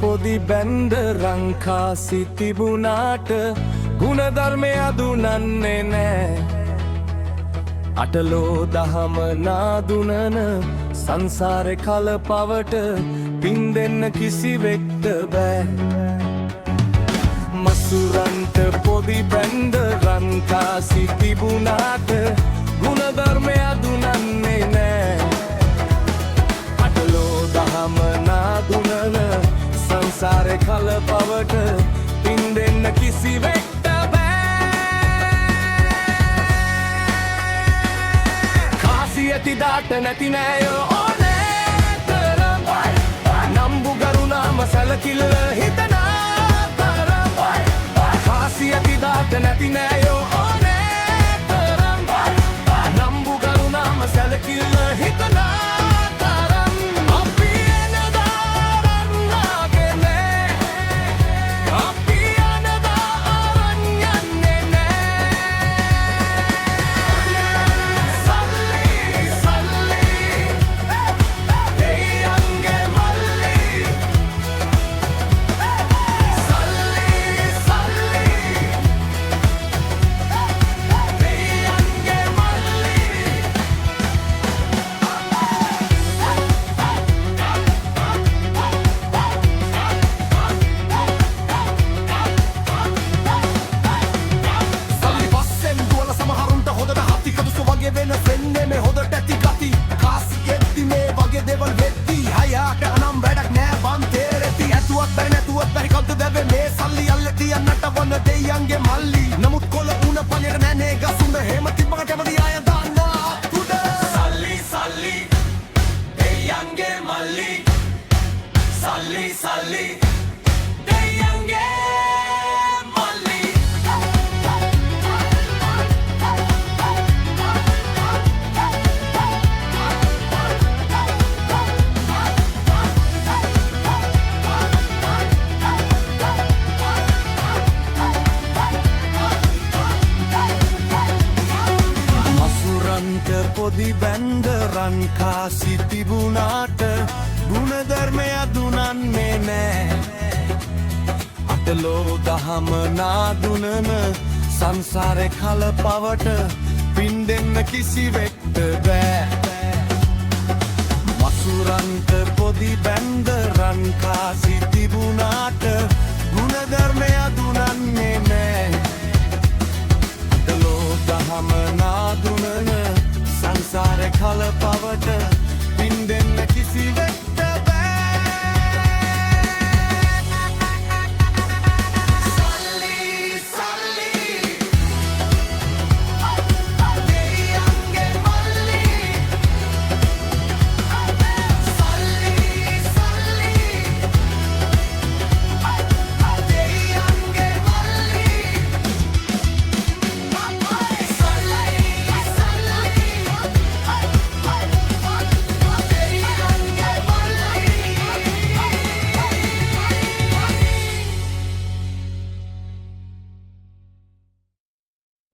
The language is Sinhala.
පොදි බැන්ද රංකාසි තිබුණාට ගුණධර්මය අදුනන්නේ නෑ. අටලෝ දහම නාදුනන සංසාරෙ කල පවට පින් දෙන්න කිසිවෙක්ට බෑ. මසුරන්ට පොදි බැන්ද රංකාසි තිබුණාට ගුණධර්මය අදුනන්නේ නෑ. අටලෝ දහම නාදුනන සංසාරෙ කල පවට පින් දෙන්න කිසිවෙක්ට ඇතිදාට නැති නෑයෝ ඕනෑ තරම් නම්බු ගරුනාම සැලකිල්ල හිතනා තරම් කාසි ඇතිදාට නැති නෑයෝ ඕනෑ තරම් නම්බු ගරුනාම සැලකිල්ල හිතනා තරම් අපි එනදාරන්නාගෙන අපි අනදාරන් යන්නේ වෙන සෙන්නේ මේ හොදට ඇති ගති කාසි එද්දි මේ වගේ දේවල් වෙද්දි හයාට අනම් වැඩක් නෑ වන් තේරෙති ඇතුවත් බැරි නැතුවත් බැරි කවුද දැවේ මේ සල්ලි අල්ලේ තියන්නට වන දෙයියන්ගේ මල්ලි නමුත් කොළ උණ පනිර නෑනේ ගසුඳ හේම තිබ්බකට කැමති අය දන්නා තුඩ සල්ලි සල්ලි දෙයියන්ගේ මල්ලි සල්ලි සල්ලි දෙයියන්ගේ පොදි බැන්ද රංකාසි තිබුණාට ගුණධර්මය අදුනන්නේ නෑ. අටලෝ දහම නාදුනන සංසාරෙ කල පවට පින් දෙන්න කිසිවෙක්ට බෑ. මසුරන්ට පොදි බැන්ද රංකාසි තිබුණාට ගුණධර්මය අදුනන්නේ නෑ. අටලෝ දහම නාදුනන සංසාරෙ කල පවට